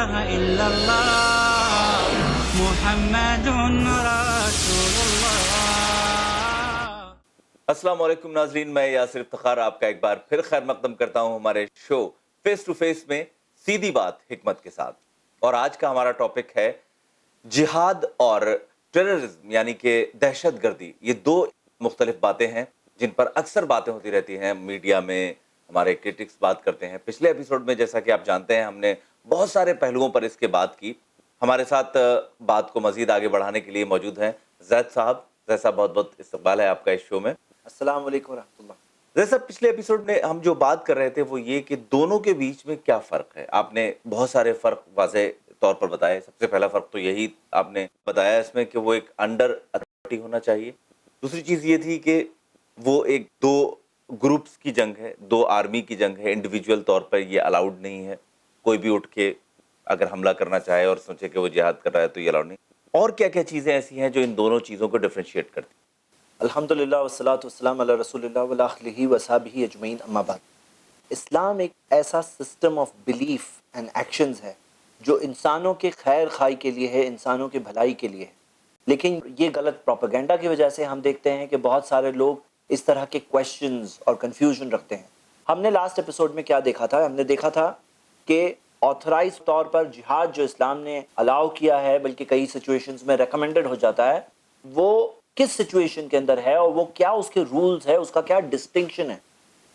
إله إلا الله محمد رسول الله۔ السلام علیکم ناظرین، میں یاسر افتخار آپ کا ایک بار پھر خیر مقدم کرتا ہوں ہمارے شو فیس ٹو فیس میں سیدھی بات حکمت کے ساتھ۔ اور آج کا ہمارا ٹاپک ہے جہاد اور ٹیررزم، یعنی کہ دہشت گردی۔ یہ دو مختلف باتیں ہیں جن پر اکثر باتیں ہوتی رہتی ہیں میڈیا میں، ہمارے کرٹکس بات کرتے ہیں۔ پچھلے ایپیسوڈ میں جیسا کہ آپ جانتے ہیں ہم نے بہت سارے پہلوؤں پر اس کے بات کی۔ ہمارے ساتھ بات کو مزید آگے بڑھانے کے لیے موجود ہیں زید صاحب۔ زید صاحب، بہت بہت استقبال ہے آپ کا اس شو میں۔ السلام علیکم ورحمۃ اللہ۔ زید صاحب، پچھلے ایپیسوڈ میں ہم جو بات کر رہے تھے وہ یہ کہ دونوں کے بیچ میں کیا فرق ہے۔ آپ نے بہت سارے فرق واضح طور پر بتائے۔ سب سے پہلا فرق تو یہی آپ نے بتایا اس میں کہ وہ ایک انڈر اتھارٹی ہونا چاہیے۔ دوسری چیز یہ تھی کہ وہ ایک دو گروپس کی جنگ ہے، دو آرمی کی جنگ ہے، انڈیویجول طور پر یہ الاؤڈ نہیں ہے۔ کوئی بھی اٹھ کے اگر حملہ کرنا چاہے اور سوچے کہ وہ جہاد کر رہا ہے تو یہ الاؤڈ نہیں۔ اور کیا کیا چیزیں ایسی ہیں جو ان دونوں چیزوں کو ڈفرینشیٹ کرتی ہیں؟ الحمدللہ والصلاۃ والسلام علی رسول اللہ وعلی آلہ وصحبہ اجمعین، اما بعد۔ اسلام ایک ایسا system of belief and actions ہے جو انسانوں کے خیر خواہی کے لیے ہے، انسانوں کے بھلائی کے لیے ہے۔ لیکن یہ غلط پروپیگنڈا کی وجہ سے ہم دیکھتے ہیں کہ بہت سارے لوگ اس طرح کے کویشچنز اور کنفیوژن رکھتے ہیں۔ ہم نے لاسٹ ایپیسوڈ میں کیا دیکھا تھا؟ ہم نے دیکھا تھا کہ آتھرائز طور پر جہاد جو اسلام نے الاؤ کیا ہے، بلکہ کئی سچویشنز میں ریکمینڈڈ ہو جاتا ہے، وہ کس سچویشن کے اندر ہے اور وہ کیا اس کے رولز ہے، اس کا کیا ڈسٹنکشن ہے۔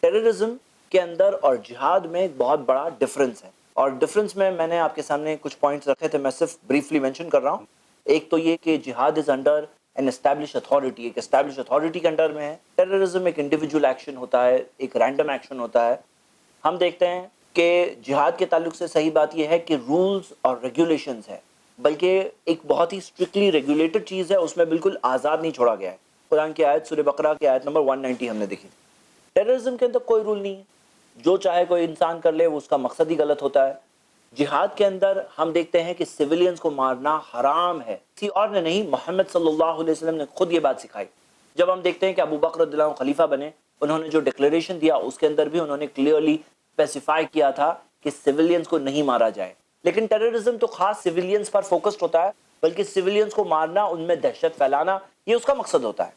ٹیررزم کے اندر اور جہاد میں ایک بہت بڑا ڈفرنس ہے، اور ڈفرنس میں نے آپ کے سامنے کچھ پوائنٹس رکھے تھے، میں صرف بریفلی مینشن کر رہا ہوں۔ ایک تو یہ کہ جہاد is under an establish authority, ایک اسٹیبلش اتھارٹی کے انڈر میں ہے۔ ٹیررزم ایک انڈیویجول ایکشن ہوتا ہے، ایک رینڈم ایکشن ہوتا ہے۔ ہم دیکھتے ہیں کہ جہاد کے تعلق سے صحیح بات یہ ہے کہ رولز اور ریگولیشنز ہے، بلکہ ایک بہت ہی اسٹرکٹلی ریگولیٹڈ چیز ہے، اس میں بالکل آزاد نہیں چھوڑا گیا ہے۔ قرآن کی آیت سورہ بقرہ کی آیت نمبر 190 ہم نے دیکھی۔ ٹیررزم کے اندر کوئی رول نہیں ہے، جو چاہے کوئی انسان کر لے، وہ اس کا مقصد ہی غلط ہوتا ہے۔ جہاد کے اندر ہم دیکھتے ہیں کہ سویلینز کو مارنا حرام ہے، کسی اور نے نہیں، محمد صلی اللہ علیہ وسلم نے خود یہ بات سکھائی۔ جب ہم دیکھتے ہیں کہ ابو بکر رضی اللہ عنہ خلیفہ بنے، انہوں نے جو ڈکلیریشن دیا اس کے اندر بھی انہوں نے کلیئرلی اسپیسیفائی کیا تھا کہ سویلینز کو نہیں مارا جائے۔ لیکن ٹیررزم تو خاص سویلینز پر فوکسڈ ہوتا ہے، بلکہ سویلینز کو مارنا، ان میں دہشت پھیلانا، یہ اس کا مقصد ہوتا ہے۔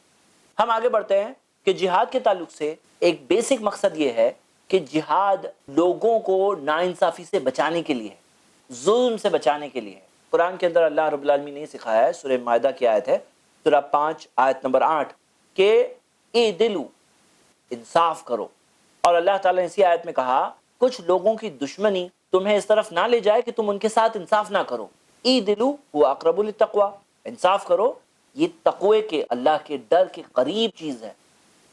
ہم آگے بڑھتے ہیں کہ جہاد کے تعلق سے ایک بیسک مقصد یہ ہے کہ جہاد لوگوں کو ناانصافی سے بچانے کے لیے ہے، ظلم سے بچانے کے لیے ہے۔ قرآن کے اندر اللہ رب العالمین نے سکھایا ہے، سورہ مائدہ کی آیت ہے، سورہ 5 آیت نمبر 8، کہ اعدلوا، انصاف کرو۔ اور اللہ تعالیٰ نے اسی آیت میں کہا کچھ لوگوں کی دشمنی تمہیں اس طرف نہ لے جائے کہ تم ان کے ساتھ انصاف نہ کرو۔ اعدلوا هو اقرب للتقوی، انصاف کرو، یہ تقوی کے، اللہ کے ڈر کے قریب چیز ہے،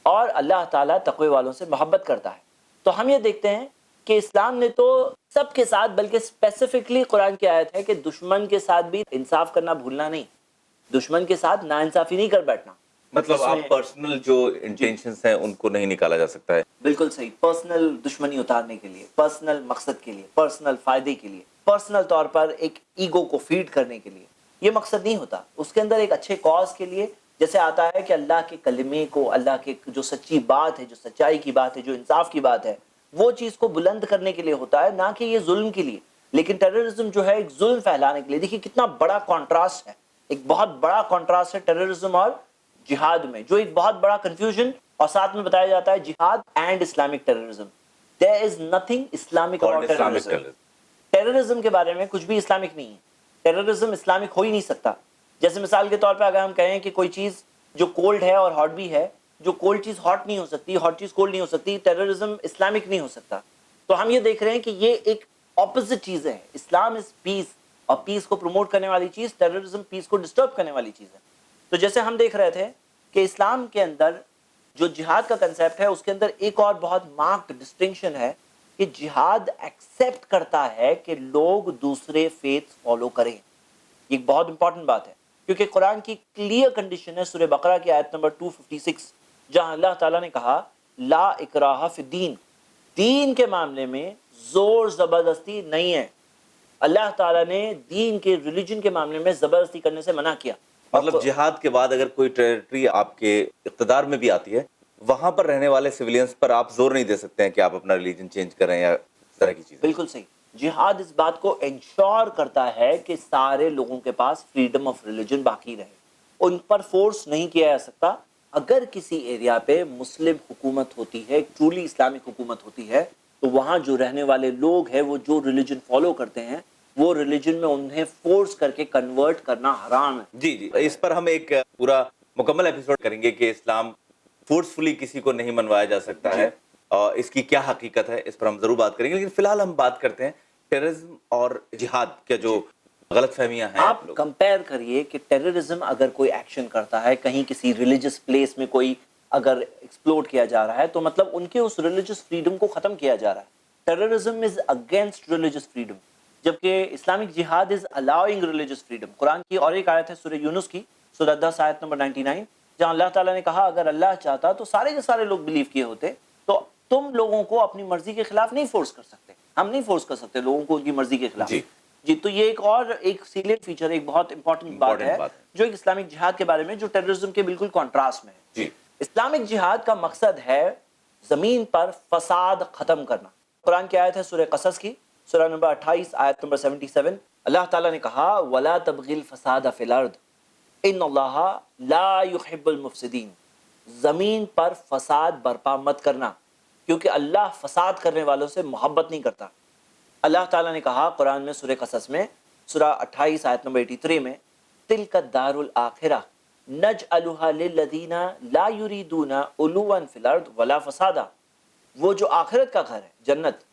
اور اللہ تعالیٰ تقوی والوں سے محبت کرتا ہے۔ تو ہم یہ دیکھتے ہیں کہ اسلام نے تو سب کے ساتھ، بلکہ اسپیسیفکلی قرآن کی آیت ہے کہ دشمن کے ساتھ بھی انصاف کرنا بھولنا نہیں، دشمن کے ساتھ ناانصافی نہیں کر بیٹھنا۔ مطلب آپ پرسنل جو انٹینشنز ہیں ان کو نہیں نکالا جا سکتا ہے۔ بالکل صحیح، پرسنل دشمنی اتارنے کے لیے، پرسنل مقصد کے لیے، پرسنل فائدے کے لیے، پرسنل طور پر ایک ایگو کو فیڈ کرنے کے لیے، یہ مقصد نہیں ہوتا۔ اس کے اندر ایک اچھے کاز کے لیے، جیسے آتا ہے کہ اللہ کے کلمے کو، اللہ کے جو سچی بات ہے، جو سچائی کی بات ہے، جو انصاف کی بات ہے، وہ چیز کو بلند کرنے کے لیے ہوتا ہے، نہ کہ یہ ظلم کے لیے۔ لیکن ٹیررزم جو ہے ایک ظلم پھیلانے کے لیے۔ دیکھیے کتنا بڑا کنٹراسٹ ہے، ایک بہت بڑا کنٹراسٹ ہے ٹیررزم اور جہاد میں، جو ایک بہت بڑا کنفیوژن، اور ساتھ میں بتایا جاتا ہے جہاد and Islamic terrorism. There is nothing Islamic about terrorism۔ Terrorism کے بارے میں کچھ بھی اسلامک نہیں ہے، ٹیررزم اسلامک ہو ہی نہیں سکتا۔ جیسے مثال کے طور پہ اگر ہم کہیں کہ کوئی چیز جو کولڈ ہے اور ہاٹ بھی ہے، جو کولڈ چیز ہاٹ نہیں ہو سکتی، ہاٹ چیز کولڈ نہیں ہو سکتی، ٹیررزم اسلامک نہیں ہو سکتا۔ تو ہم یہ دیکھ رہے ہیں کہ یہ ایک اپوزٹ چیز ہے۔ اسلام از پیس، اور پیس کو پروموٹ کرنے والی چیز، ٹیررزم پیس کو ڈسٹرب کرنے والی چیز ہے۔ تو جیسے ہم دیکھ رہے تھے کہ اسلام کے اندر جو جہاد کا کنسیپٹ ہے، اس کے اندر ایک اور بہت مارکڈ ڈسٹنکشن ہے کہ جہاد ایکسیپٹ کرتا ہے کہ لوگ دوسرے فیتھ فالو کریں۔ یہ ایک بہت امپورٹنٹ بات ہے، کیونکہ قرآن کی کلیئر کنڈیشن ہے سورہ بقرہ کی آیت نمبر 256، جہاں اللہ تعالیٰ نے کہا لا اکراہ فی الدین، دین کے معاملے میں زور زبردستی نہیں ہے۔ اللہ تعالیٰ نے دین کے، ریلیجن کے معاملے میں زبردستی کرنے سے منع کیا۔ مطلب جہاد کے بعد اگر کوئی ٹیریٹری آپ کے اقتدار میں بھی آتی ہے، وہاں پر رہنے والے سویلینز پر آپ زور نہیں دے سکتے ہیں کہ آپ اپنا ریلیجن چینج کریں یا اس طرح کی چیزیں۔ بالکل صحیح۔ جہاد اس بات کو انشور کرتا ہے کہ سارے لوگوں کے پاس فریڈم آف ریلیجن باقی رہے، ان پر فورس نہیں کیا جا سکتا۔ اگر کسی ایریا پہ مسلم حکومت ہوتی ہے، ٹرولی اسلامک حکومت ہوتی ہے، تو وہاں جو رہنے والے لوگ ہیں وہ جو ریلیجن فالو کرتے ہیں وہ ریلیجن میں انہیں فورس کر کے کنورٹ کرنا حرام ہے۔ جی جی، اس پر ہم ایک پورا مکمل ایپیسوڈ کریں گے کہ اسلام فورسفلی کسی کو نہیں منوایا جا سکتا ہے، اور اس کی کیا حقیقت ہے، اس پر ہم ضرور بات کریں گے۔ لیکن فی الحال ہم بات کرتے ہیں ٹیررزم اور جہاد کے جو غلط فہمیاں ہیں۔ آپ کمپیئر کریے کہ ٹیررزم اگر کوئی ایکشن کرتا ہے کہیں کسی ریلیجس پلیس میں، کوئی اگر ایکسپلوڈ کیا جا رہا ہے، تو مطلب ان کے اس ریلیجس فریڈم کو ختم کیا جا رہا ہے۔ Terrorism is against religious freedom, جبکہ اسلامک جہاد از الاؤنگ ریلیجس فریڈم۔ قرآن کی اور ایک آیت ہے سورہ یونس کی، سورہ 10 آیت نمبر 99، جہاں اللہ تعالیٰ نے کہا اگر اللہ چاہتا تو سارے کے سارے لوگ بلیو کیے ہوتے، تو تم لوگوں کو اپنی مرضی کے خلاف نہیں فورس کر سکتے، ہم نہیں فورس کر سکتے لوگوں کو ان کی مرضی کے خلاف۔ جی، تو یہ ایک اور ایک سیلینٹ فیچر، ایک بہت امپورٹنٹ بات ہے جو ایک اسلامک جہاد کے بارے میں، جو ٹیررزم کے بالکل کنٹراسٹ میں ہے۔ اسلامک جہاد کا مقصد ہے زمین پر فساد ختم کرنا۔ قرآن کی آیت ہے سورہ قصص کی، سورہ نمبر 28 آیت نمبر 77، اللہ تعالیٰ نے کہا وَلَا تَبْغِ الْفَسَادَ فِي الْأَرْضِ إِنَّ اللَّهَ لَا يُحِبُّ الْمُفْسِدِينَ، زمین پر فساد برپا مت کرنا، کیونکہ اللہ فساد کرنے والوں سے محبت نہیں کرتا۔ اللہ تعالیٰ نے کہا قرآن میں سورہ قصص میں سورہ 28 آیت نمبر 83 میں تِلْكَ الدَّارُ الْآخِرَةُ نَجْعَلُهَا لِلَّذِينَ لَا يُرِيدُونَ عُلُوًّا فِي الْأَرْضِ وَلَا فَسَادًا، وہ جو آخرت کا گھر ہے، جنت،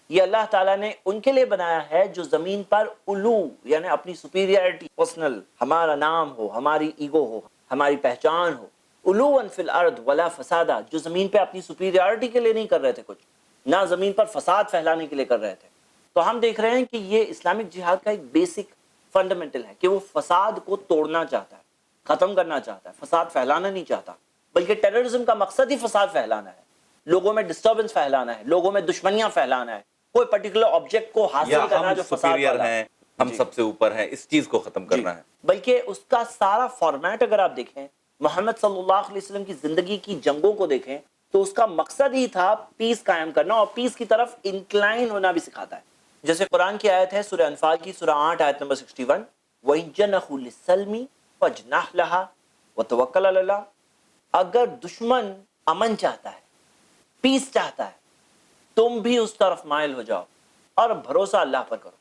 یہ اللہ تعالیٰ نے ان کے لیے بنایا ہے جو زمین پر علو یعنی اپنی سپیریئرٹی، پرسنل، ہمارا نام ہو، ہماری ایگو ہو، ہماری پہچان ہو، علواً فی الارض ولا فسادا، جو زمین پہ اپنی سپیریئرٹی کے لیے نہیں کر رہے تھے کچھ، نہ زمین پر فساد پھیلانے کے لیے کر رہے تھے۔ تو ہم دیکھ رہے ہیں کہ یہ اسلامک جہاد کا ایک بیسک فنڈامنٹل ہے کہ وہ فساد کو توڑنا چاہتا ہے، ختم کرنا چاہتا ہے، فساد پھیلانا نہیں چاہتا، بلکہ ٹیررزم کا مقصد ہی فساد پھیلانا ہے، لوگوں میں ڈسٹربنس پھیلانا ہے، لوگوں میں دشمنیاں پھیلانا ہے، کوئی پرٹیکولر آبجیکٹ کو حاصل کرنا جو فساد والا ہے، ہم سب سے اوپر ہیں، اس چیز کو ختم کرنا ہے۔ بلکہ اس کا سارا فارمیٹ اگر آپ دیکھیں، محمد صلی اللہ علیہ وسلم کی زندگی کی جنگوں کو دیکھیں، تو اس کا مقصد ہی تھا پیس قائم کرنا، اور پیس کی طرف انکلائن ہونا بھی سکھاتا ہے۔ جیسے قرآن کی آیت ہے سورہ انفال کی، سورہ 8 آیت نمبر 61، وَإِن جَنَحُوا لِلسَّلْمِ فَاجْنَحْ لَهَا وَتَوَكَّلْ عَلَى اللَّهِ، اگر دشمن امن چاہتا ہے، پیس چاہتا ہے، تم بھی اس طرف مائل ہو جاؤ اور بھروسہ اللہ پر کرو۔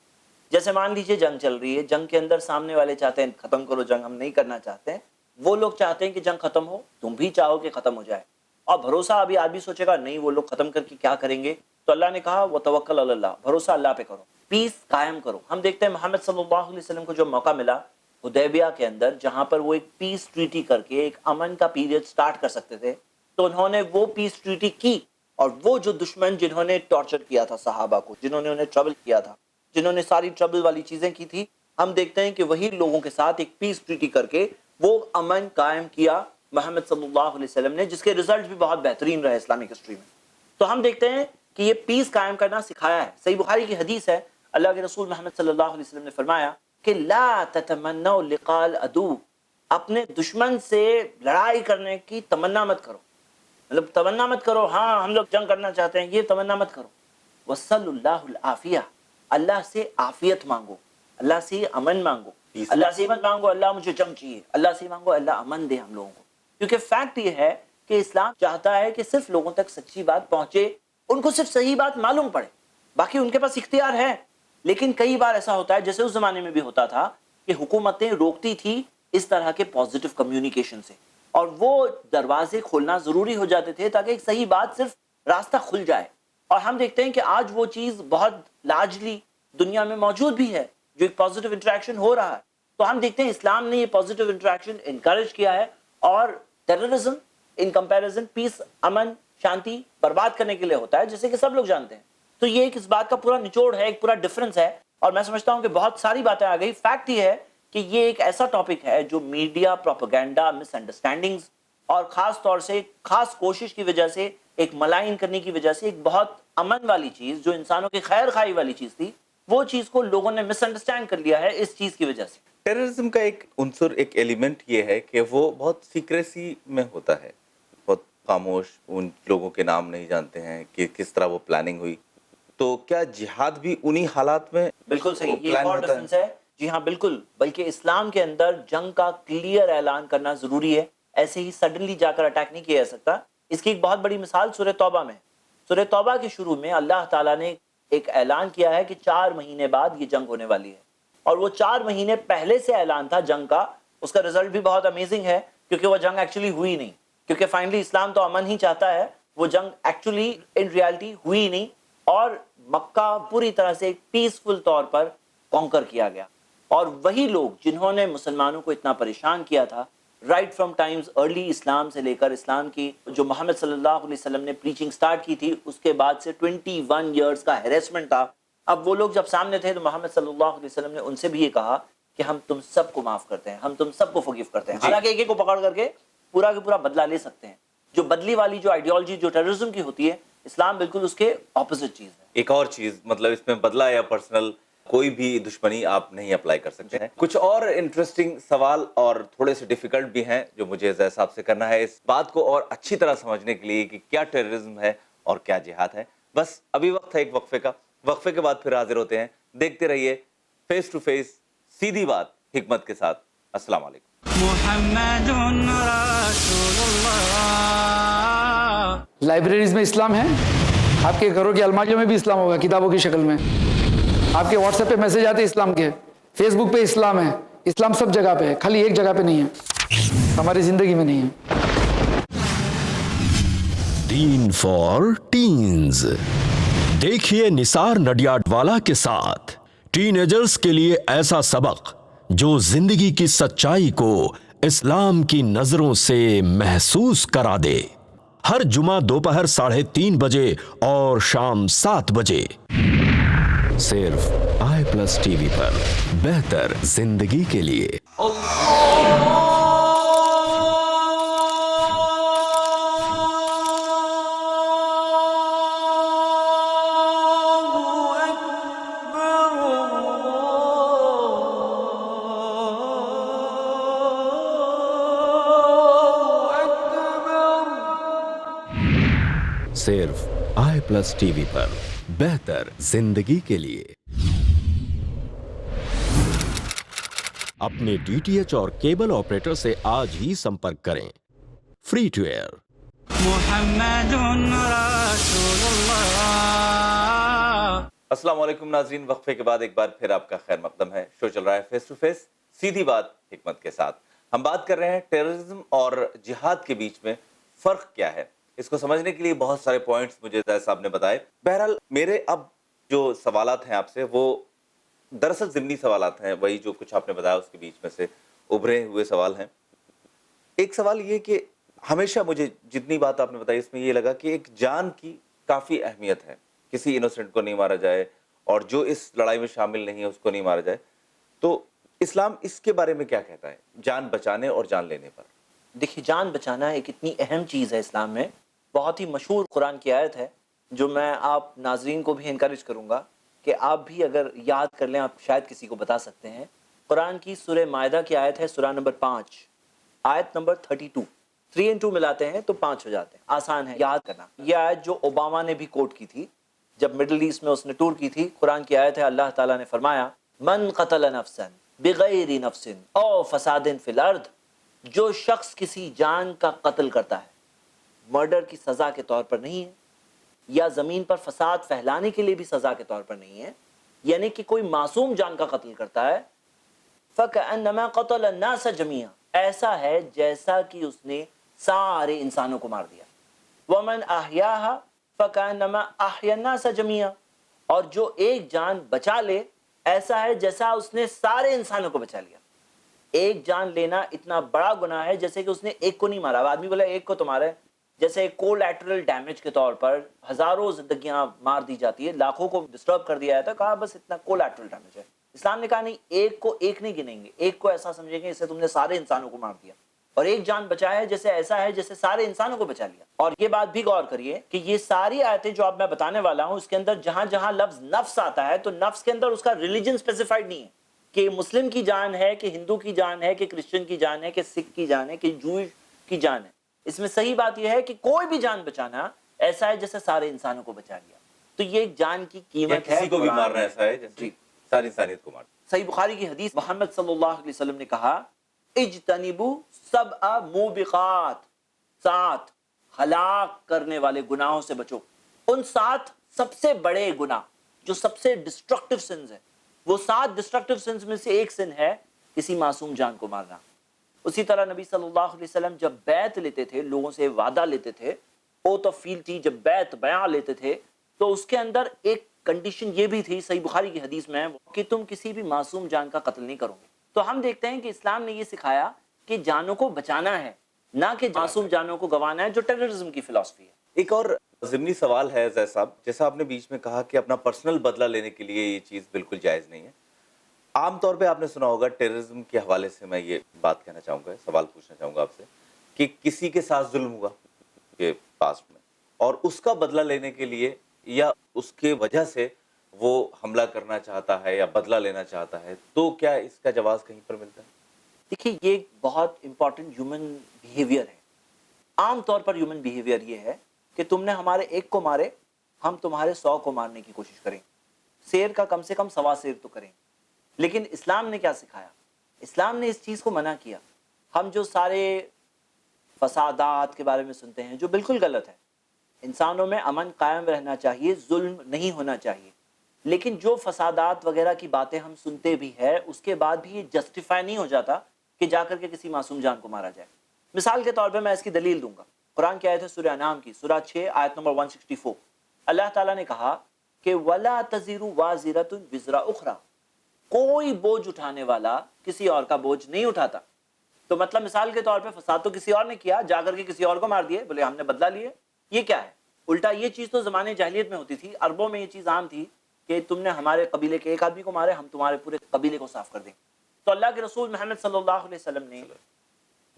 جیسے مان لیجئے جنگ چل رہی ہے، جنگ کے اندر سامنے والے چاہتے ہیں ختم کرو جنگ، ہم نہیں کرنا چاہتے ہیں، وہ لوگ چاہتے ہیں کہ جنگ ختم ہو، تم بھی چاہو کہ ختم ہو جائے، اور بھروسہ ابھی آدمی سوچے گا نہیں وہ لوگ ختم کر کے کیا کریں گے، تو اللہ نے کہا وَتَوَكَّلْ عَلَى اللَّهِ، بھروسہ اللہ پہ کرو، پیس قائم کرو۔ ہم دیکھتے ہیں محمد صلی اللہ علیہ وسلم کو جو موقع ملا حدیبیہ کے اندر، جہاں پر وہ ایک پیس ٹریٹی کر کے ایک امن کا پیریڈ سٹارٹ کر سکتے تھے، تو انہوں نے وہ پیس ٹریٹی کی، اور وہ جو دشمن جنہوں نے ٹارچر کیا تھا صحابہ کو، جنہوں نے انہیں ٹربل کیا تھا، جنہوں نے ساری ٹربل والی چیزیں کی تھی، ہم دیکھتے ہیں کہ وہی لوگوں کے ساتھ ایک پیس ٹریٹی کر کے وہ امن قائم کیا محمد صلی اللہ علیہ وسلم نے، جس کے ریزلٹ بھی بہت بہترین رہے اسلامک ہسٹری میں۔ تو ہم دیکھتے ہیں کہ یہ پیس قائم کرنا سکھایا ہے۔ صحیح بخاری کی حدیث ہے، اللہ کے رسول محمد صلی اللہ علیہ وسلم نے فرمایا کہ لا تتمنوا لقاء العدو، اپنے دشمن سے لڑائی کرنے کی تمنا مت کرو، مطلب تمنا مت کرو ہاں ہم لوگ جنگ کرنا چاہتے ہیں، یہ تمنا مت کرو۔ وصل اللہ العافیہ، اللہ سے عافیت مانگو، اللہ سے امن مانگو، اللہ سے مت مانگو اللہ مجھے جنگ چاہیے، اللہ سے مانگو اللہ امن دے ہم لوگوں کو، کیونکہ فیکٹ یہ ہے کہ اسلام چاہتا ہے کہ صرف لوگوں تک سچی بات پہنچے، ان کو صرف صحیح بات معلوم پڑے، باقی ان کے پاس اختیار ہے۔ لیکن کئی بار ایسا ہوتا ہے، جیسے اس زمانے میں بھی ہوتا تھا، کہ حکومتیں روکتی تھی اس طرح کے پازیٹیو کمیونیکیشن سے، اور وہ دروازے کھولنا ضروری ہو جاتے تھے تاکہ ایک صحیح بات صرف راستہ کھل جائے۔ اور ہم دیکھتے ہیں کہ آج وہ چیز بہت لارجلی دنیا میں موجود بھی ہے، جو ایک پازیٹیو انٹریکشن ہو رہا ہے۔ تو ہم دیکھتے ہیں اسلام نے یہ پازیٹیو انٹریکشن انکریج کیا ہے، اور ٹیررزم ان کمپیریزن پیس، امن، شانتی برباد کرنے کے لیے ہوتا ہے، جیسے کہ سب لوگ جانتے ہیں۔ تو یہ ایک اس بات کا پورا نچوڑ ہے، ایک پورا ڈفرنس ہے، اور میں سمجھتا ہوں کہ بہت ساری باتیں آ گئی۔ فیکٹ یہ ہے کہ یہ ایک ایسا ٹاپک ہے جو میڈیا پروپیگنڈا، مس انڈرسٹینڈنگز، اور خاص طور سے خاص کوشش کی وجہ سے، ایک ملائن کرنے کی وجہ سے، ایک بہت امن والی چیز جو انسانوں کی خیر خواہی والی چیز تھی، وہ چیز کو لوگوں نے مس انڈرسٹینڈ کر لیا ہے اس چیز کی وجہ سے۔ ٹیررزم کا ایک عنصر، ایک ایلیمنٹ یہ ہے کہ وہ بہت سیکریسی میں ہوتا ہے، بہت خاموش، ان لوگوں کے نام نہیں جانتے ہیں کہ کس طرح وہ پلاننگ ہوئی۔ تو کیا جہاد بھی انہی حالات میں بالکل صحیح، یہ پلان اور ہوتا ہے؟ ڈفرنس ہے. جی ہاں بالکل، بلکہ اسلام کے اندر جنگ کا کلیئر اعلان کرنا ضروری ہے، ایسے ہی سڈنلی جا کر اٹیک نہیں کیا جا سکتا. اس کی ایک بہت بڑی مثال سورہ توبہ میں. سورہ توبہ کے شروع میں اللہ تعالیٰ نے ایک اعلان کیا ہے کہ 4 مہینے بعد یہ جنگ ہونے والی ہے، اور وہ 4 مہینے پہلے سے اعلان تھا جنگ کا. اس کا رزلٹ بھی بہت امیزنگ ہے، کیونکہ وہ جنگ ایکچولی ہوئی نہیں، کیونکہ فائنلی اسلام تو امن ہی چاہتا ہے. وہ جنگ ایکچولی ان ریالٹی ہوئی نہیں، اور مکہ پوری طرح سے ایک پیسفل طور پر کانکر کیا گیا. اور وہی لوگ جنہوں نے مسلمانوں کو اتنا پریشان کیا تھا رائٹ فرام ٹائمز ارلی اسلام سے لے کر اسلام کی جو محمد صلی اللہ علیہ وسلم نے پریچنگ سٹارٹ کی تھی اس کے بعد سے 21 ایئرز کا ہیریسمنٹ تھا. اب وہ لوگ جب سامنے تھے تو محمد صلی اللہ علیہ وسلم نے ان سے بھی یہ کہا کہ ہم تم سب کو معاف کرتے ہیں، ہم تم سب کو فورگیو کرتے ہیں. حالانکہ ایک ایک کو پکڑ کر کے پورا کا پورا بدلہ لے سکتے ہیں. جو بدلی والی جو آئیڈیالوجی جو ٹیررزم کی ہوتی ہے، اسلام بالکل اس کے اپوزٹ چیز ہے. ایک اور چیز، مطلب اس میں بدلہ یا پرسنل کوئی بھی دشمنی آپ نہیں اپلائی کر سکتے ہیں. کچھ اور انٹرسٹنگ سوال اور تھوڑے سے ڈیفیکلٹ بھی ہیں جو مجھے زید صاحب سے کرنا ہے اس بات کو اور اچھی طرح سمجھنے کے لیے کہ کیا ٹیررزم ہے اور کیا جہاد ہے. بس ابھی وقت ہے ایک وقفے کا، وقفے کے بعد پھر حاضر ہوتے ہیں. دیکھتے رہیے فیس ٹو فیس، سیدھی بات حکمت کے ساتھ. السلام علیکم. محمد رسول اللہ. لائبریریز میں اسلام ہے، آپ کے گھروں کی الماریوں میں بھی اسلام ہوگا کتابوں کی شکل میں. آپ کے واٹس ایپ پہ میسج آتے ہیں اسلام کے، فیس بک پہ اسلام ہے. اسلام سب جگہ پہ ہے، خالی ایک جگہ پہ نہیں ہے، ہماری زندگی میں نہیں ہے. دین فار ٹینز. دیکھیے نثار نڈیاڈوالا کے ساتھ ٹین ایجرز کے لیے ایسا سبق جو زندگی کی سچائی کو اسلام کی نظروں سے محسوس کرا دے. ہر جمعہ دوپہر 3:30 بجے اور شام 7 بجے صرف i+ ٹی وی پر. بہتر زندگی کے لیے. صرف i+ ٹی وی پر. بہتر زندگی کے لیے. اپنے ڈی ٹی ایچ اور کیبل آپریٹر سے آج ہی سمپرک کریں. Free to year. محمد رسول اللہ. السلام علیکم ناظرین، وقفے کے بعد ایک بار پھر آپ کا خیر مقدم ہے. شو چل رہا ہے فیس ٹو فیس، سیدھی بات حکمت کے ساتھ. ہم بات کر رہے ہیں ٹیررزم اور جہاد کے بیچ میں فرق کیا ہے. اس کو سمجھنے کے لیے بہت سارے پوائنٹس مجھے زید صاحب نے بتائے. بہرحال میرے اب جو سوالات ہیں آپ سے وہ دراصل ضمنی سوالات ہیں، وہی جو کچھ آپ نے بتایا اس کے بیچ میں سے ابھرے ہوئے سوال ہیں. ایک سوال یہ کہ ہمیشہ مجھے جتنی بات آپ نے بتائی اس میں یہ لگا کہ ایک جان کی کافی اہمیت ہے. کسی انوسنٹ کو نہیں مارا جائے اور جو اس لڑائی میں شامل نہیں ہے اس کو نہیں مارا جائے. تو اسلام اس کے بارے میں کیا کہتا ہے جان بچانے اور جان لینے پر؟ دیکھیے جان بچانا ایک اتنی اہم چیز ہے اسلام میں. بہت ہی مشہور قرآن کی آیت ہے جو میں آپ ناظرین کو بھی انکریج کروں گا کہ آپ بھی اگر یاد کر لیں، آپ شاید کسی کو بتا سکتے ہیں. قرآن کی سورہ مائدہ کی آیت ہے، سورہ نمبر 5 آیت نمبر 32. 3 and 2 ملاتے ہیں تو 5 ہو جاتے ہیں. آسان ہے یاد کرنا. یہ آیت جو اوباما نے بھی کوٹ کی تھی جب مڈل ایسٹ میں اس نے ٹور کی تھی. قرآن کی آیت ہے، اللہ تعالیٰ نے فرمایا من قتل نفسا بغیر نفس او فساد فی الارض. جو شخص کسی جان کا قتل کرتا ہے، مرڈر کی سزا کے طور پر نہیں ہے یا زمین پر فساد پھیلانے کے لیے بھی سزا کے طور پر نہیں ہے، یعنی کہ کوئی معصوم جان کا قتل کرتا ہے، فَكَأَنَّمَا قَتَلَ النَّاسَ جَمِيعًا. ایسا ہے جیسا کہ اس نے سارے انسانوں کو مار دیا. وَمَنْ أَحْيَاهَا فَكَأَنَّمَا أَحْيَا النَّاسَ جَمِيعًا. اور جو ایک جان بچا لے ایسا ہے جیسا اس نے سارے انسانوں کو بچا لیا. ایک جان لینا اتنا بڑا گناہ ہے جیسے کہ اس نے ایک کو نہیں مارا. اب آدمی بولا ایک کو تو مارا ہے، جیسے کولیٹرل ڈیمیج کے طور پر ہزاروں زندگیاں مار دی جاتی ہے، لاکھوں کو ڈسٹرب کر دیا جاتا ہے. کہا بس اتنا کولیٹرل ڈیمیج ہے. اسلام نے کہا نہیں، ایک کو ایک نہیں گنیں گے، ایک کو ایسا سمجھیں گے جیسے تم نے سارے انسانوں کو مار دیا. اور ایک جان بچایا ہے جیسے ایسا ہے جیسے سارے انسانوں کو بچا لیا. اور یہ بات بھی غور کریے کہ یہ ساری آیتیں جو اب میں بتانے والا ہوں اس کے اندر جہاں جہاں لفظ نفس آتا ہے تو نفس کے اندر اس کا ریلیجن اسپیسیفائڈ نہیں ہے کہ مسلم کی جان ہے کہ ہندو کی جان ہے کہ کرسچن کی جان ہے کہ سکھ کی جان ہے کہ جوئش کی جان ہے. اس میں صحیح بات یہ ہے کہ کوئی بھی جان بچانا ایسا ہے جیسے سارے انسانوں کو بچا لیا. تو یہ ایک جان کی یا قیمت ہے. کسی کو بھی قرآن مارنا میں. ایسا ہے جیسے ساری انسانیت کو مارنا. صحیح بخاری کی حدیث، محمد صلی اللہ علیہ وسلم نے کہا اجتنبوا سبع موبقات، 7 ہلاک کرنے والے گناہوں سے بچو. ان 7 سب سے بڑے گناہ جو سب سے ڈسٹرکٹیو سنز ہیں، وہ 7 ڈسٹرکٹیو سنز میں سے ایک سن ہے کسی معصوم جان کو مارنا. اسی طرح نبی صلی اللہ علیہ وسلم جب بیعت لیتے تھے، لوگوں سے وعدہ لیتے تھے، اوت آف فیلٹی، جب بیعت بیعہ لیتے تھے، تو اس کے اندر ایک کنڈیشن یہ بھی تھی، صحیح بخاری کی حدیث میں، کہ تم کسی بھی معصوم جان کا قتل نہیں کرو گے. تو ہم دیکھتے ہیں کہ اسلام نے یہ سکھایا کہ جانوں کو بچانا ہے، نہ کہ معصوم جانوں کو گنوانا ہے، جو ٹیررزم کی فلسفی ہے. ایک اور ضمنی سوال ہے زید صاحب، جیسا آپ نے بیچ میں کہا کہ اپنا پرسنل بدلہ لینے کے لیے یہ چیز بالکل جائز نہیں ہے. عام طور پہ آپ نے سنا ہوگا، ٹیررزم کے حوالے سے میں یہ بات کہنا چاہوں گا، سوال پوچھنا چاہوں گا آپ سے، کہ کسی کے ساتھ ظلم ہوا کہ پاسٹ میں، اور اس کا بدلہ لینے کے لیے یا اس کے وجہ سے وہ حملہ کرنا چاہتا ہے یا بدلہ لینا چاہتا ہے، تو کیا اس کا جواز کہیں پر ملتا ہے؟ دیکھیے، یہ ایک بہت امپورٹنٹ ہیومن بیہیویئر ہے. عام طور پر ہیومن بیہیویئر یہ ہے کہ تم نے ہمارے ایک کو مارے، ہم تمہارے 100 کو مارنے کی کوشش کریں. شیر کا کم سے کم 1.25 شیر تو کریں. لیکن اسلام نے کیا سکھایا؟ اسلام نے اس چیز کو منع کیا. ہم جو سارے فسادات کے بارے میں سنتے ہیں، جو بالکل غلط ہے، انسانوں میں امن قائم رہنا چاہیے، ظلم نہیں ہونا چاہیے، لیکن جو فسادات وغیرہ کی باتیں ہم سنتے بھی ہیں، اس کے بعد بھی یہ جسٹیفائی نہیں ہو جاتا کہ جا کر کے کسی معصوم جان کو مارا جائے. مثال کے طور پہ میں اس کی دلیل دوں گا. قرآن کی آیت ہے سورہ انعام کی، سورہ 6 آیت نمبر 164. اللہ تعالیٰ نے کہا کہ وَلَا تَزِرُ وَازِرَةٌ وِزْرَ أُخْرَى، کوئی بوجھ اٹھانے والا کسی اور کا بوجھ نہیں اٹھاتا. تو مطلب مثال کے طور پہ فساد تو کسی اور نے کیا، جا کر کے کسی اور کو مار دیے، بولے ہم نے بدلہ لیے. یہ کیا ہے؟ الٹا یہ چیز تو زمانے جاہلیت میں ہوتی تھی، عربوں میں یہ چیز عام تھی کہ تم نے ہمارے قبیلے کے ایک آدمی کو مارے، ہم تمہارے پورے قبیلے کو صاف کر دیں. تو اللہ کے رسول محمد صلی اللہ علیہ وسلم نے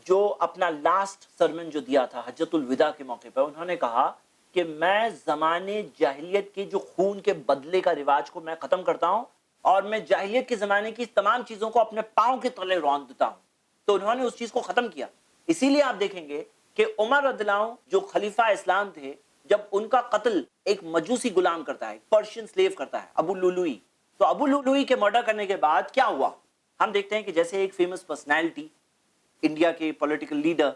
جو اپنا لاسٹ سرمن جو دیا تھا حجۃ الوداع کے موقع پر، انہوں نے کہا کہ میں زمانے جاہلیت کے جو خون کے بدلے کا رواج کو میں ختم کرتا ہوں، اور میں جاہلیت کے زمانے کی تمام چیزوں کو اپنے پاؤں کے تلے روند دیتا ہوں. تو انہوں نے اس چیز کو ختم کیا. اسی لیے آپ دیکھیں گے کہ عمر رضی اللہ عنہ جو خلیفہ اسلام تھے، جب ان کا قتل ایک مجوسی غلام کرتا ہے، پرشین سلیو کرتا ہے، ابو لولوئی، تو ابو لولوئی کے مرڈر کرنے کے بعد کیا ہوا؟ ہم دیکھتے ہیں کہ جیسے ایک فیمس پرسنالٹی انڈیا کے پولیٹیکل لیڈر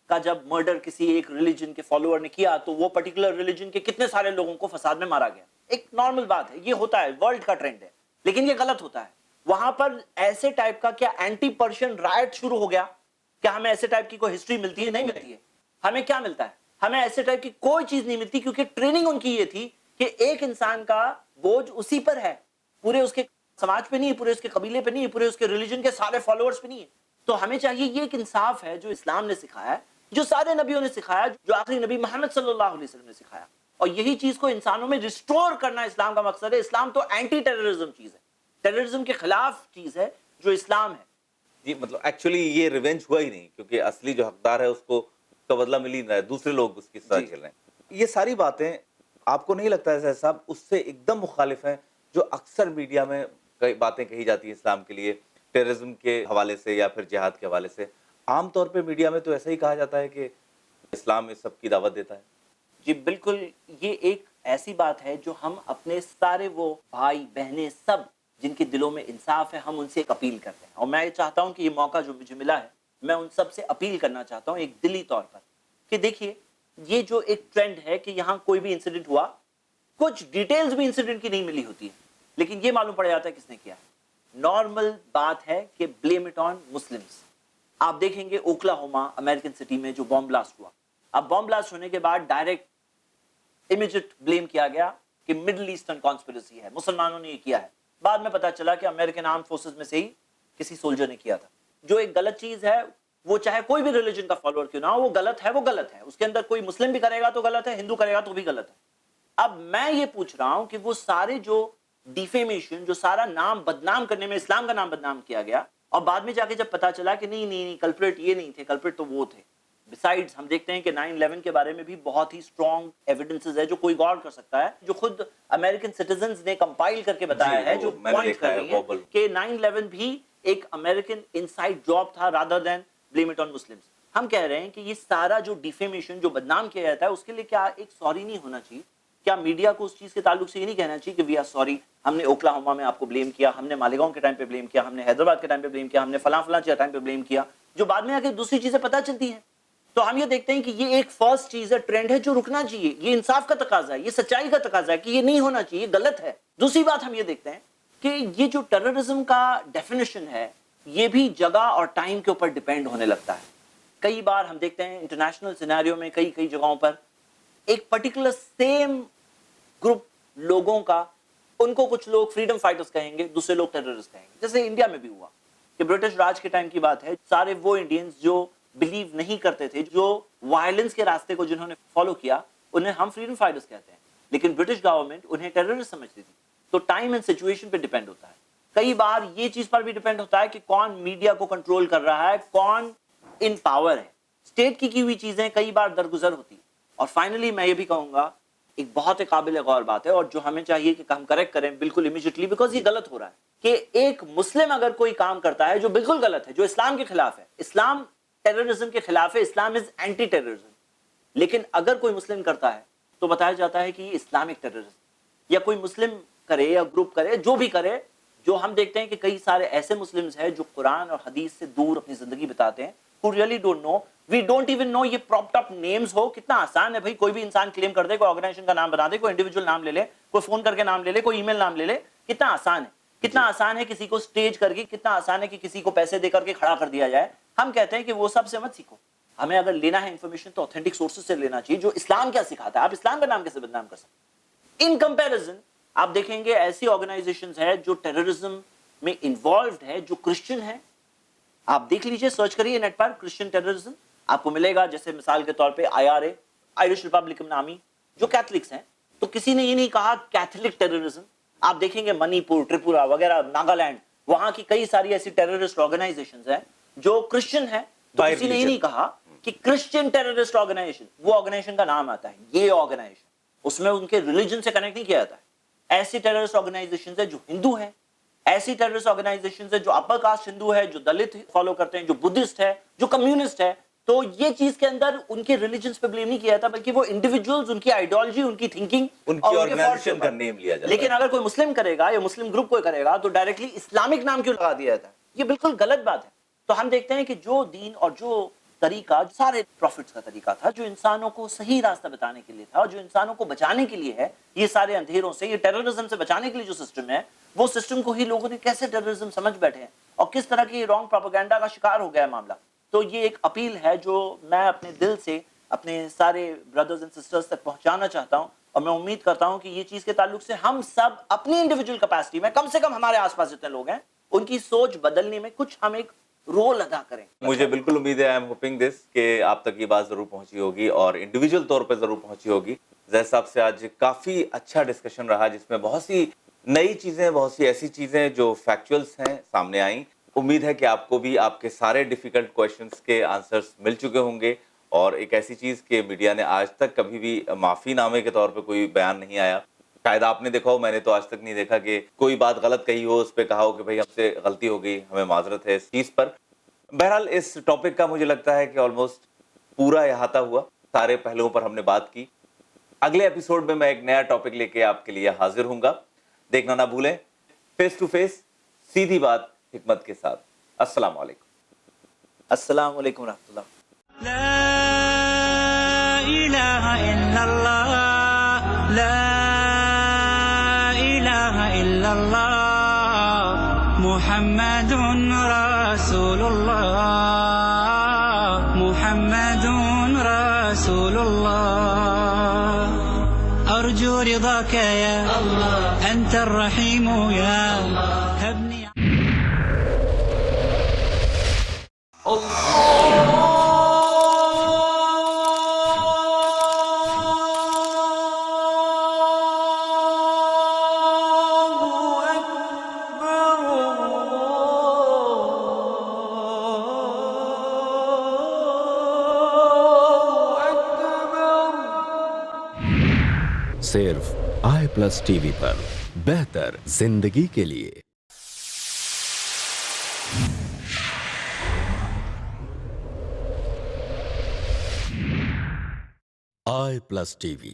کا جب مرڈر کسی ایک ریلیجن کے فالوور نے کیا، تو وہ پرٹیکولر ریلیجن کے کتنے سارے لوگوں کو فساد میں مارا گیا. ایک نارمل بات ہے، یہ ہوتا ہے، ورلڈ کا ٹرینڈ ہے، لیکن یہ غلط ہوتا ہے. وہاں پر ایسے ٹائپ کا کیا اینٹی پرشین رائٹ شروع ہو گیا؟ کیا ہمیں ایسے ٹائپ کی کوئی ہسٹری ملتی ہے؟ نہیں ملتی ہے. ہمیں کیا ملتا ہے؟ ہمیں ایسے ٹائپ کی کوئی چیز نہیں ملتی، کیونکہ ٹریننگ ان کی یہ تھی کہ ایک انسان کا بوجھ اسی پر ہے، پورے اس کے سماج پہ نہیں ہے، پورے اس کے قبیلے پہ نہیں ہے، پورے اس کے ریلیجن کے سارے فالوورز پہ نہیں ہے. تو ہمیں چاہیے، یہ ایک انصاف ہے جو اسلام نے سکھایا ہے، جو سارے نبیوں نے سکھایا، جو آخری نبی محمد صلی اللہ علیہ وسلم نے سکھایا. اور یہی چیز کو انسانوں میں ریسٹور کرنا اسلام کا مقصد ہے. اسلام تو اینٹی ٹیررزم چیز ہے، ٹیررزم کے خلاف چیز ہے جو اسلام ہے. جی، مطلب ایکچولی یہ ریونج ہوا ہی نہیں، کیونکہ اصلی جو حقدار ہے اس کو کا بدلہ مل ہی نہیں رہا ہے، دوسرے لوگ اس کی ساتھ چل رہے ہیں. یہ ساری باتیں آپ کو نہیں لگتا ہے زید صاحب اس سے ایک دم مخالف ہیں جو اکثر میڈیا میں باتیں کہی جاتی ہیں اسلام کے لیے، ٹیررزم کے حوالے سے یا پھر جہاد کے حوالے سے؟ عام طور پہ میڈیا میں تو ایسا ہی کہا جاتا ہے کہ اسلام اس سب کی دعوت دیتا ہے. جی بالکل، یہ ایک ایسی بات ہے جو ہم اپنے سارے وہ بھائی بہنیں سب جن کے دلوں میں انصاف ہے، ہم ان سے ایک اپیل کرتے ہیں. اور میں چاہتا ہوں کہ یہ موقع جو مجھے ملا ہے، میں ان سب سے اپیل کرنا چاہتا ہوں ایک دلی طور پر، کہ دیکھیے یہ جو ایک ٹرینڈ ہے کہ یہاں کوئی بھی انسیڈنٹ ہوا، کچھ ڈیٹیلز بھی انسیڈنٹ کی نہیں ملی ہوتی ہے، لیکن یہ معلوم پڑ جاتا ہے کس نے کیا ہے. نارمل بات ہے کہ بلیم اٹ آن مسلمز. آپ دیکھیں گے اوکلاہوما امریکن سٹی میں جو بم بلاسٹ ہوا، اب بم بلاسٹ ہونے کے بعد ڈائریکٹ امیجیٹ بلیم کیا گیا کہ مڈل ایسٹرن کانسپریسی ہے، مسلمانوں نے یہ کیا ہے. بعد میں پتا چلا کہ امریکن آرم فورسز میں سے ہی کسی سولجر نے کیا تھا. جو ایک غلط چیز ہے، وہ چاہے کوئی بھی ریلیجن کا فالوور کیوں نہ ہو، وہ غلط ہے، وہ غلط ہے. اس کے اندر کوئی مسلم بھی کرے گا تو غلط ہے، ہندو کرے گا تو بھی غلط ہے. اب میں یہ پوچھ رہا ہوں کہ وہ سارے جو ڈیفیمیشن، جو سارا نام بدنام کرنے میں اسلام کا نام بدنام کیا گیا، اور بعد میں جا کے جب پتا چلا کہ نہیں کلپریٹ یہ نہیں تھے، کلپریٹ تو وہ تھے. بسائڈز ہم دیکھتے ہیں کہ 9/11 کے بارے میں بھی بہت ہی سٹرونگ ایویڈنسز ہے جو کوئی غور کر سکتا ہے، جو خود امریکن سٹیزنز نے کمپائل کر کے بتایا ہے، جو پوائنٹ کر رہی ہے کہ 9/11 بھی ایک امریکن انسائڈ جاب تھا rather than blame it on Muslims. ہم کہہ رہے ہیں کہ یہ سارا جو ڈیفیمیشن، جو بدنام کیا جاتا ہے، اس کے لیے کیا ایک سوری نہیں ہونا چاہیے؟ کیا میڈیا کو اس چیز کے تعلق سے یہ نہیں کہنا چاہیے کہ وی آر سوری, ہم نے اوکلاہوما میں آپ کو بلیم کیا, ہم نے مالیگاؤں کے ٹائم پہ بلیم کیا, ہم نے حیدرآباد کے ٹائم پہ بلیم کیا, ہم نے فلاں کے ٹائم پہ بلیم کیا, جو بعد میں آ کے دوسری چیزیں پتہ چلتی ہیں. تو ہم یہ دیکھتے ہیں کہ یہ ایک فرسٹ چیز ہے, ٹرینڈ ہے جو رکنا چاہیے. یہ انصاف کا تقاضا ہے, یہ سچائی کا تقاضا ہے کہ یہ نہیں ہونا چاہیے, یہ غلط ہے. دوسری بات ہم یہ دیکھتے ہیں کہ یہ جو ٹیررزم کا ڈیفینیشن ہے یہ بھی جگہ اور ٹائم کے اوپر ڈیپینڈ ہونے لگتا ہے. کئی بار ہم دیکھتے ہیں انٹرنیشنل سینیریو میں کئی جگہوں پر ایک پرٹیکولر سیم گروپ لوگوں کا, ان کو کچھ لوگ فریڈم فائٹرز کہیں گے, دوسرے لوگ ٹیررسٹ کہیں گے. جیسے انڈیا میں بھی ہوا کہ برٹش راج کے ٹائم کی بات ہے, سارے وہ انڈینز جو بلیو نہیں کرتے تھے, جو وائلنس کے راستے کو جنہوں نے فالو کیا, انہیں ہم فریڈم فائٹرز کہتے ہیں, لیکن برٹش گورنمنٹ انہیں ٹیررسٹ سمجھتی تھی. تو ٹائم اینڈ سچویشن پہ ڈیپینڈ ہوتا ہے. کئی بار یہ چیز پر بھی ڈیپینڈ ہوتا ہے کہ کون میڈیا کو کنٹرول کر رہا ہے, کون ان پاور ہے. اسٹیٹ کی ہوئی چیزیں کئی بار درگزر ہوتی. اور فائنلی میں یہ بھی کہوں گا, ایک بہت قابل غور بات ہے اور جو ہمیں چاہیے کہ ہم کریکٹ کریں بالکل امیجیٹلی, بیکاز یہ غلط ہو رہا ہے کہ ایک مسلم اگر کوئی کام کرتا ہے جو بالکل غلط ہے, جو اسلام کے خلاف ہے, اسلام ٹیررزم کے خلاف ہے, اسلام از اینٹی ٹیررزم, لیکن اگر کوئی مسلم کرتا ہے تو بتایا جاتا ہے کہ یہ اسلامک ٹیررزم. یا کوئی مسلم کرے یا گروپ کرے, جو بھی کرے, جو ہم دیکھتے ہیں کہ کئی سارے ایسے مسلمز ہیں جو قرآن اور حدیث سے دور اپنی زندگی بتاتے ہیں, who really don't know, we don't even know یہ propped up names ہو. کتنا آسان ہے بھائی, کوئی بھی انسان کلیم کر دے, کوئی آرگنائزیشن کا نام بنا دے, کوئی انڈیویجول نام لے لے, کوئی فون کر کے نام لے لے, کوئی ای میل نام لے لے. کتنا آسان ہے, کتنا آسان ہے کسی کو سٹیج کر کے, کتنا آسان ہے کہ کسی کو پیسے دے کر کے کھڑا کر دیا جائے. ہم کہتے ہیں کہ وہ سب سے مت سیکھو, ہمیں اگر لینا ہے انفارمیشن تو اوتھینٹک سورسز سے لینا چاہیے, جو اسلام کیا سکھاتا ہے. آپ اسلام کا نام کیسے بدنام کر سکتے؟ ان کمپیریزن آپ دیکھیں گے ایسی آرگنائزیشنز ہیں جو ٹیررزم میں انوالوڈ ہے, جو کرسچن ہیں. آپ دیکھ لیجئے, سرچ کریے نیٹ پر کرسچن ٹیررزم, آپ کو ملے گا. جیسے مثال کے طور پہ IRA, آئرش ریپبلکن آرمی, جو کیتھلکس ہیں. تو کسی نے یہ نہیں کہا کیتھلک ٹیررزم. آپ دیکھیں گے منی پور, تریپورا وغیرہ, ناگالینڈ, وہاں کی کئی ساری ایسی ٹیررسٹ آرگنائزیشنز ہیں جو کرسچن ہیں. تو کسی نے یہ نہیں کہا کہ کرسچن ٹیررسٹ آرگنائزیشن, وہ آرگنائزیشن کا نام آتا ہے یہ آرگنائزیشن, اس میں ان کے ریلیجن سے کنیکٹ نہیں کیا جاتا ہے. ایسی ٹیررسٹ آرگنائزیشنز ہیں جو ہندو ہیں, ایسی ٹیررسٹ آرگنائزیشنز ہیں جو اپر کاسٹ ہندو ہے, جو دلت فالو کرتے ہیں, جو بدھسٹ ہے, جو کمیونسٹ ہے. تو یہ چیز کے اندر ان کے ریلیجنز پہ بلیم نہیں کیا جاتا, بلکہ وہ انڈیویجولز, ان کی آئیڈیالوجی, ان کی تھنکنگ, ان کی آرگنائزیشن کا نیم لیا جاتا ہے. لیکن اگر کوئی مسلم کرے گا یا مسلم گروپ کوئی کرے گا تو ڈائریکٹلی اسلامک نام کیوں لگا دیا جاتا ہے؟ یہ بالکل غلط بات ہے. تو ہم دیکھتے ہیں کہ جو دین اور جو طریقہ سارے پروفٹس کا طریقہ تھا, جو انسانوں کو صحیح راستہ بتانے کے لیے تھا, اور جو انسانوں کو بچانے کے لیے ہے, یہ سارے اندھیروں سے, یہ ٹیررزم سے بچانے کے لیے جو سسٹم ہے, وہ سسٹم کو ہی لوگوں نے کیسے ٹیررزم سمجھ بیٹھے ہیں اور کس طرح کی رانگ پروپیگنڈا کا شکار ہو گیا ہے معاملہ. تو یہ ایک اپیل ہے جو میں اپنے دل سے اپنے سارے بردرز اینڈ سسٹرز تک پہنچانا چاہتا ہوں, اور میں امید کرتا ہوں کہ یہ چیز کے تعلق سے ہم سب اپنی انڈیویجول کیپیسٹی میں, کم سے کم ہمارے آس پاس جتنے لوگ ہیں, ان کی سوچ بدلنے میں کچھ ہم ایک رول ادا کریں. مجھے بالکل امید ہے, آئی ایم ہوپنگ دس, کہ آپ تک یہ بات ضرور پہنچی ہوگی اور انڈیویجول طور پہ ضرور پہنچی ہوگی. زید صاحب سے آج کافی اچھا ڈسکشن رہا, جس میں بہت سی نئی چیزیں, بہت سی ایسی چیزیں جو فیکچولز ہیں سامنے آئیں. امید ہے کہ آپ کو بھی آپ کے سارے ڈیفیکلٹ کویشچنز کے آنسرز مل چکے ہوں گے, اور ایک ایسی چیز کہ میڈیا نے آج تک کبھی بھی معافی نامے کے طور پہ کوئی بیان نہیں آیا. شاید آپ نے دیکھا ہو, میں نے تو آج تک نہیں دیکھا کہ کوئی بات غلط کہی ہو, اس پہ کہا ہو کہ بھائی ہم سے غلطی ہو گئی, ہمیں معذرت ہے اس چیز پر. بہرحال اس ٹاپک کا مجھے لگتا ہے کہ آلموسٹ پورا احاطہ ہوا, سارے پہلوؤں پر ہم نے بات کی. اگلے ایپیسوڈ میں ایک نیا ٹاپک لے کے آپ کے لیے حاضر ہوں گا. دیکھنا نہ بھولیں فیس ٹو فیس, سیدھی بات حکمت کے ساتھ. السلام علیکم. السلام علیکم ورحمۃ اللہ. لا إله إلا الله لا إله إلا الله محمد رسول الله محمد رسول الله أرجو رضاك يا الله أنت الرحيم يا هبني صرف i+TV پر بہتر زندگی کے لیے. i+TV